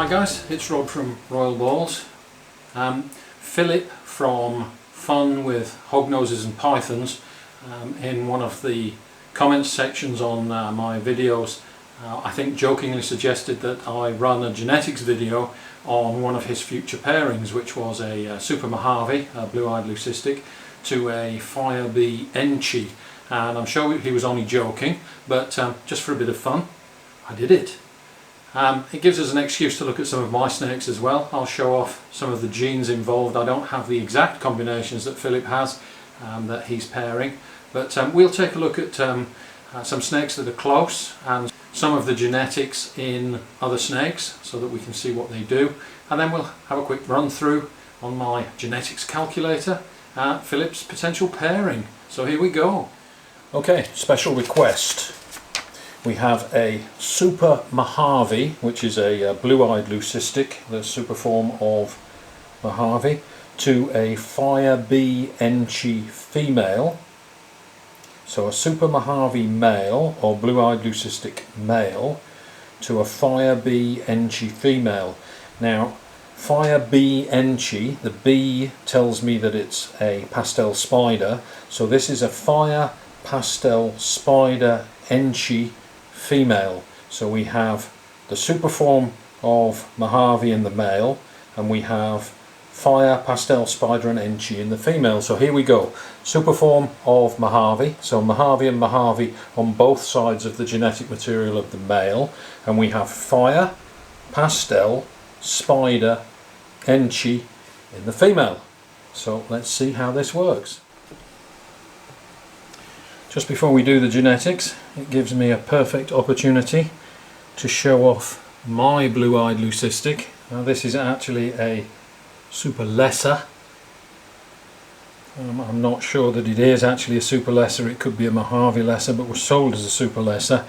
Hi guys, it's Rod from Royal Balls. Philip from Fun with Hognoses and Pythons in one of the comments sections on my videos I think jokingly suggested that I run a genetics video on one of his future pairings, which was a Super Mojave, a blue-eyed leucistic, to a Firebee Enchi, and I'm sure he was only joking, but just for a bit of fun I did it. It gives us an excuse to look at some of my snakes as well. I'll show off some of the genes involved. I don't have the exact combinations that Philip has that he's pairing, but we'll take a look at some snakes that are close and some of the genetics in other snakes so that we can see what they do, and then we'll have a quick run through on my genetics calculator at Philip's potential pairing. So here we go. Okay, special request. We have a Super Mojave, which is a blue-eyed leucistic, the super form of Mojave, to a Firebee Enchi female. So a Super Mojave male, or blue-eyed leucistic male, to a Firebee Enchi female. Now, Firebee Enchi, the B tells me that it's a pastel spider, so this is a Fire Pastel Spider Enchi female. So we have the super form of Mojave in the male, and we have Fire Pastel Spider and Enchi in the female. So here we go. Super form of Mojave, so Mojave and Mojave on both sides of the genetic material of the male, and we have Fire Pastel Spider Enchi in the female. So let's see how this works. Just before we do the genetics, it gives me a perfect opportunity to show off my blue-eyed leucistic. Now this is actually a super lesser. I'm not sure that it is actually a super lesser. It could be a Mojave lesser, but was sold as a super lesser,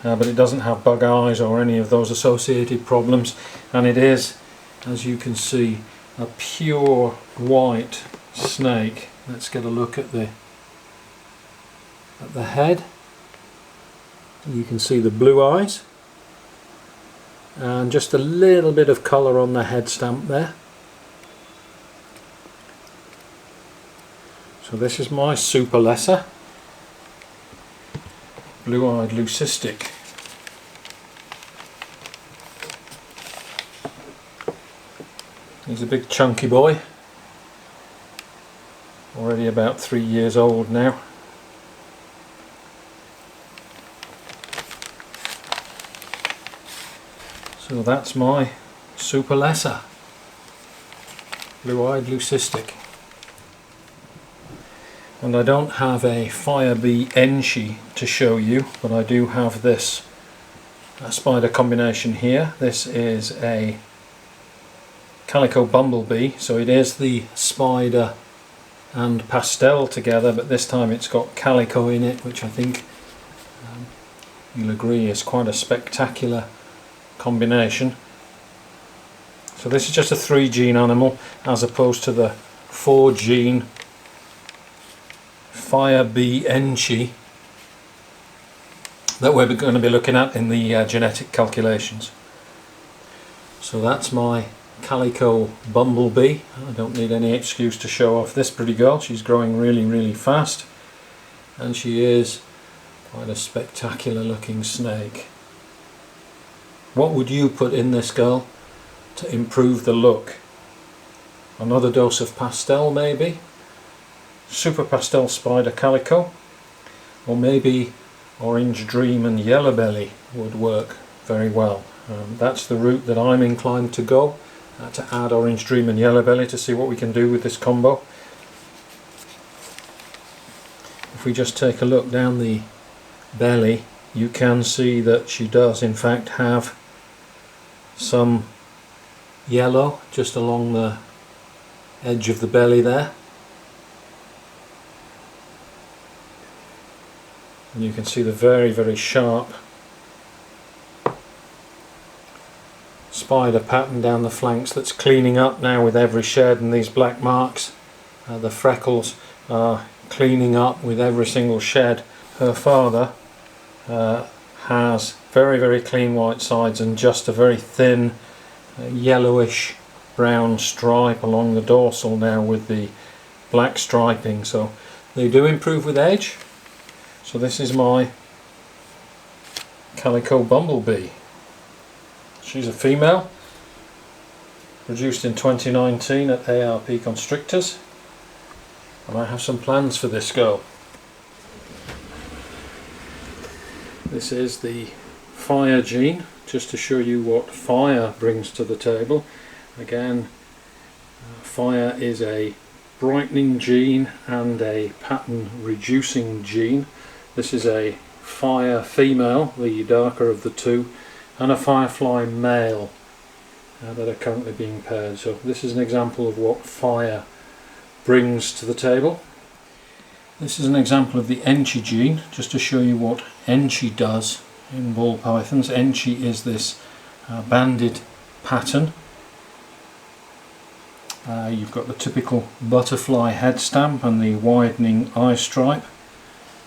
but it doesn't have bug eyes or any of those associated problems, and it is, as you can see, a pure white snake. Let's get a look at the head. You can see the blue eyes and just a little bit of colour on the head stamp there. So this is my super lesser blue-eyed leucistic. He's a big chunky boy, already about 3 years old now. So that's my super lesser blue-eyed leucistic. And I don't have a Firebee Enchi to show you, but I do have this spider combination here. This is a Calico Bumblebee, so it is the spider and pastel together, but this time it's got calico in it, which I think you'll agree is quite a spectacular combination. So this is just a 3-gene animal as opposed to the 4-gene Firebee Enchi that we're going to be looking at in the genetic calculations. So that's my Calico Bumblebee. I don't need any excuse to show off this pretty girl. She's growing really fast, and she is quite a spectacular looking snake. What would you put in this girl to improve the look? Another dose of pastel maybe? Super Pastel Spider Calico, or maybe Orange Dream and Yellow Belly would work very well. That's the route that I'm inclined to go, to add Orange Dream and Yellow Belly to see what we can do with this combo. If we just take a look down the belly, you can see that she does in fact have some yellow just along the edge of the belly there. And you can see the very sharp spider pattern down the flanks that's cleaning up now with every shed, and these black marks, the freckles, are cleaning up with every single shed. Her father has very clean white sides and just a very thin a yellowish brown stripe along the dorsal now with the black striping, so they do improve with age. So this is my Calico Bumblebee. She's a female, produced in 2019 at ARP Constrictors, and I have some plans for this girl. This is the fire gene, just to show you what fire brings to the table. Again, fire is a brightening gene and a pattern reducing gene. This is a fire female, the darker of the two, and a firefly male that are currently being paired. So this is an example of what fire brings to the table. This is an example of the Enchi gene, just to show you what Enchi does in ball pythons. Enchi is this banded pattern. You've got the typical butterfly head stamp and the widening eye stripe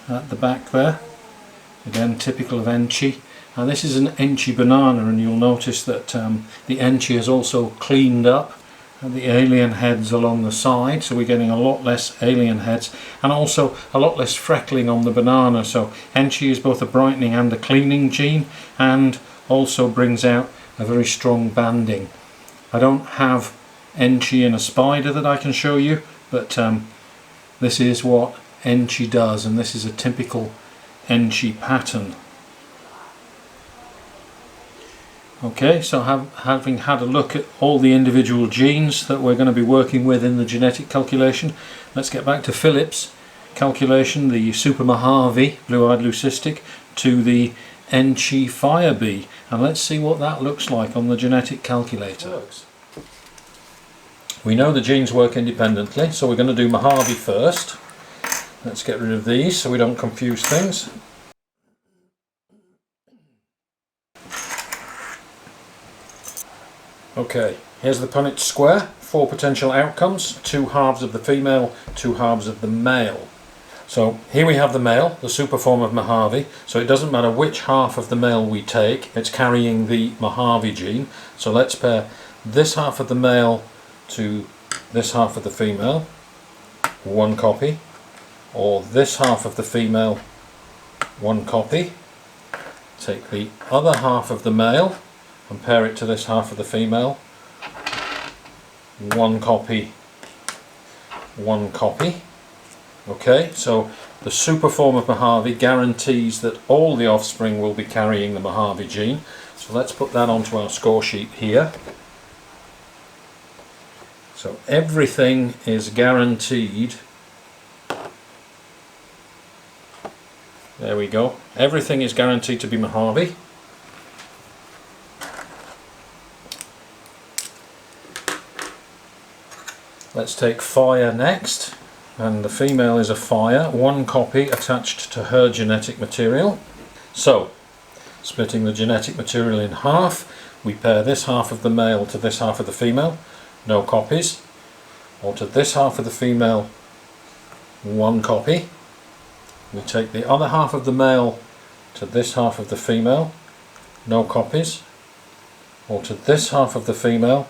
at the back there. Again, typical of Enchi. And this is an Enchi banana, and you'll notice that the Enchi is also cleaned up the alien heads along the side, so we're getting a lot less alien heads and also a lot less freckling on the banana. So Enchi is both a brightening and a cleaning gene, and also brings out a very strong banding. I don't have Enchi in a spider that I can show you, but this is what Enchi does, and this is a typical Enchi pattern. Okay, so having had a look at all the individual genes that we're going to be working with in the genetic calculation, let's get back to Philip's calculation, the Super Mojave blue-eyed leucistic to the Enchi fire bee, and let's see what that looks like on the genetic calculator. We know the genes work independently, so we're going to do Mojave first. Let's get rid of these so we don't confuse things. Okay, here's the Punnett Square, 4 potential outcomes, 2 halves of the female, 2 halves of the male. So here we have the male, the super form of Mojave, so it doesn't matter which half of the male we take, it's carrying the Mojave gene. So let's pair this half of the male to this half of the female, 1 copy, or this half of the female, 1 copy. Take the other half of the male and pair it to this half of the female, 1 copy, 1 copy. Okay, so the super form of Mojave guarantees that all the offspring will be carrying the Mojave gene. So let's put that onto our score sheet here. So everything is guaranteed. There we go. Everything is guaranteed to be Mojave. Let's take fire next, and the female is a fire, 1 copy attached to her genetic material. So, splitting the genetic material in half, we pair this half of the male to this half of the female, no copies, or to this half of the female, 1 copy. We take the other half of the male to this half of the female, no copies, or to this half of the female,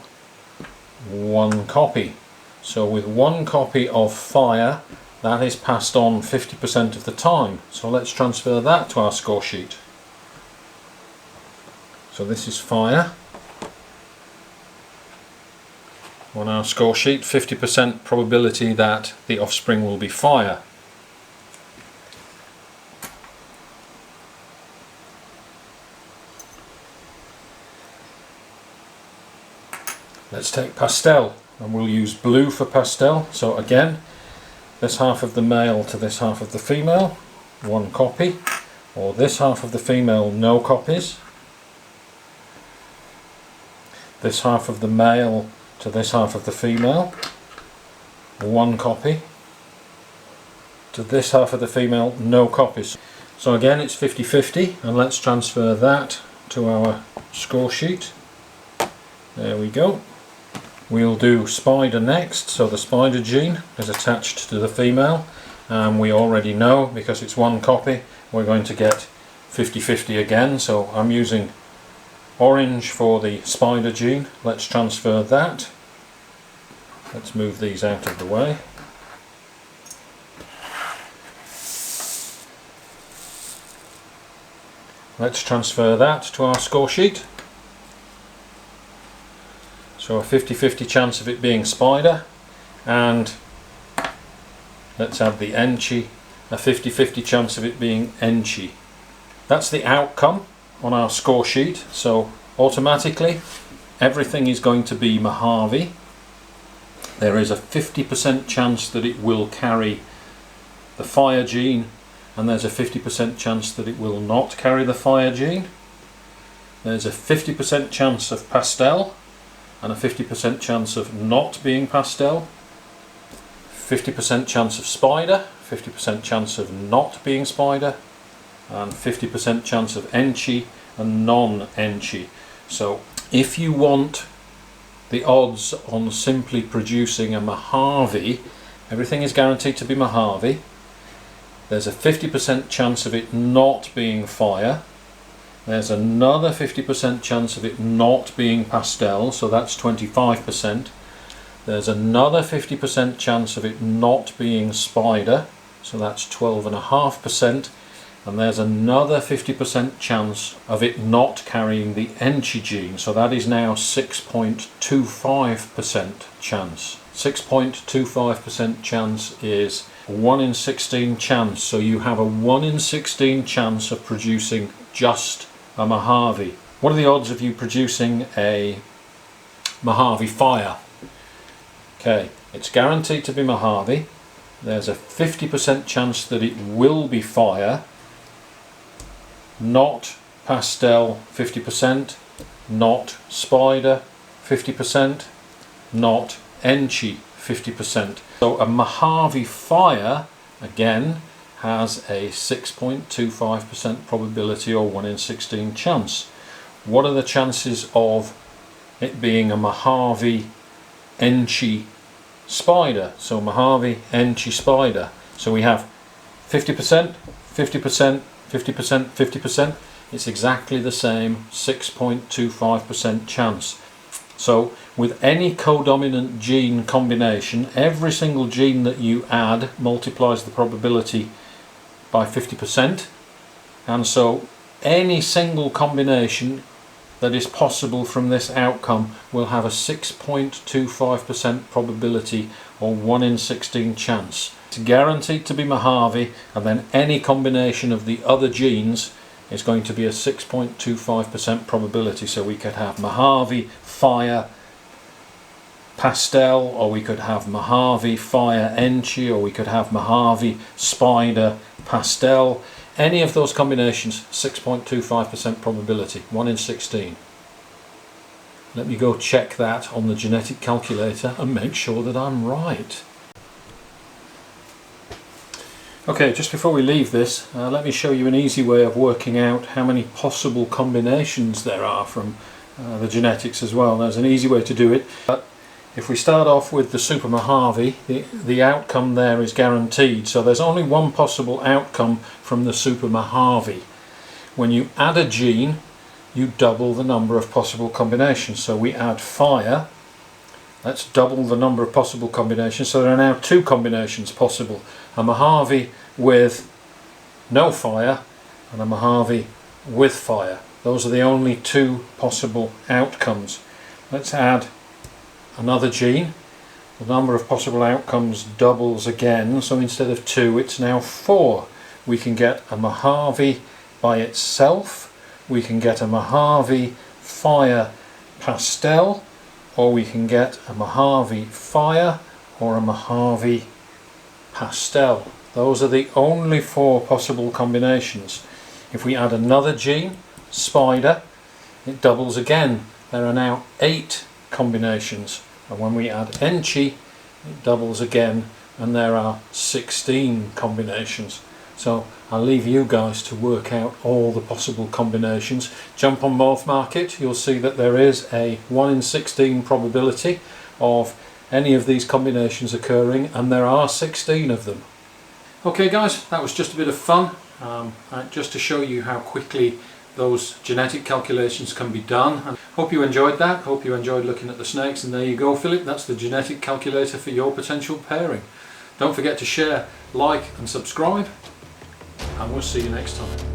1 copy. So with 1 copy of fire, that is passed on 50% of the time. So let's transfer that to our score sheet. So this is fire. On our score sheet, 50% probability that the offspring will be fire. Let's take pastel, and we'll use blue for pastel. So again, this half of the male to this half of the female, 1 copy, or this half of the female, no copies. This half of the male to this half of the female, 1 copy. To this half of the female, no copies. So again, it's 50-50, and let's transfer that to our score sheet. There we go. We'll do spider next, so the spider gene is attached to the female, and we already know, because it's 1 copy, we're going to get 50-50 again, so I'm using Orange for the spider gene. Let's transfer that. Let's move these out of the way. Let's transfer that to our score sheet. So a 50-50 chance of it being spider, and let's add the Enchi, a 50-50 chance of it being Enchi. That's the outcome on our score sheet, so automatically everything is going to be Mojave. There is a 50% chance that it will carry the fire gene, and there's a 50% chance that it will not carry the fire gene. There's a 50% chance of pastel and a 50% chance of not being pastel. 50% chance of spider, 50% chance of not being spider, and 50% chance of Enchi and non-Enchi. So if you want the odds on simply producing a Mojave, everything is guaranteed to be Mojave. There's a 50% chance of it not being fire. There's another 50% chance of it not being pastel, so that's 25%. There's another 50% chance of it not being spider, so that's 12.5%. And there's another 50% chance of it not carrying the Enchi gene, so that is now 6.25% chance. 6.25% chance is a 1 in 16 chance, so you have a 1 in 16 chance of producing just a Mojave. What are the odds of you producing a Mojave fire? Okay, it's guaranteed to be Mojave. There's a 50% chance that it will be fire, not pastel 50%, not spider 50%, not Enchi 50%. So a Mojave fire, again, has a 6.25% probability, or 1 in 16 chance. What are the chances of it being a Mojave Enchi spider? So Mojave Enchi spider. So we have 50%, 50%, 50%, 50%. It's exactly the same 6.25% chance. So with any codominant gene combination, every single gene that you add multiplies the probability by 50%, and so any single combination that is possible from this outcome will have a 6.25% probability, or 1 in 16 chance. It's guaranteed to be Mojave, and then any combination of the other genes is going to be a 6.25% probability. So we could have Mojave fire pastel, or we could have Mojave fire Enchi, or we could have Mojave spider pastel. Any of those combinations, 6.25% probability, 1 in 16. Let me go check that on the genetic calculator and make sure that I'm right. Okay, just before we leave this, let me show you an easy way of working out how many possible combinations there are from the genetics as well. There's an easy way to do it. But if we start off with the Super Mojave, the outcome there is guaranteed. So there's only one possible outcome from the Super Mojave. When you add a gene, you double the number of possible combinations. So we add fire, let's double the number of possible combinations. So there are now 2 combinations possible. A Mojave with no fire and a Mojave with fire. Those are the only 2 possible outcomes. Let's add another gene. The number of possible outcomes doubles again, so instead of 2 it's now 4. We can get a Mojave by itself, we can get a Mojave fire pastel, or we can get a Mojave fire or a Mojave pastel. Those are the only 4 possible combinations. If we add another gene, spider, it doubles again. There are now 8 combinations, and when we add Enchi, it doubles again, and there are 16 combinations. So I'll leave you guys to work out all the possible combinations. Jump on Morph Market, you'll see that there is a 1 in 16 probability of any of these combinations occurring, and there are 16 of them. Okay guys, that was just a bit of fun, just to show you how quickly those genetic calculations can be done. And hope you enjoyed that, hope you enjoyed looking at the snakes, and there you go, Philip, that's the genetic calculator for your potential pairing. Don't forget to share, like and subscribe, and we'll see you next time.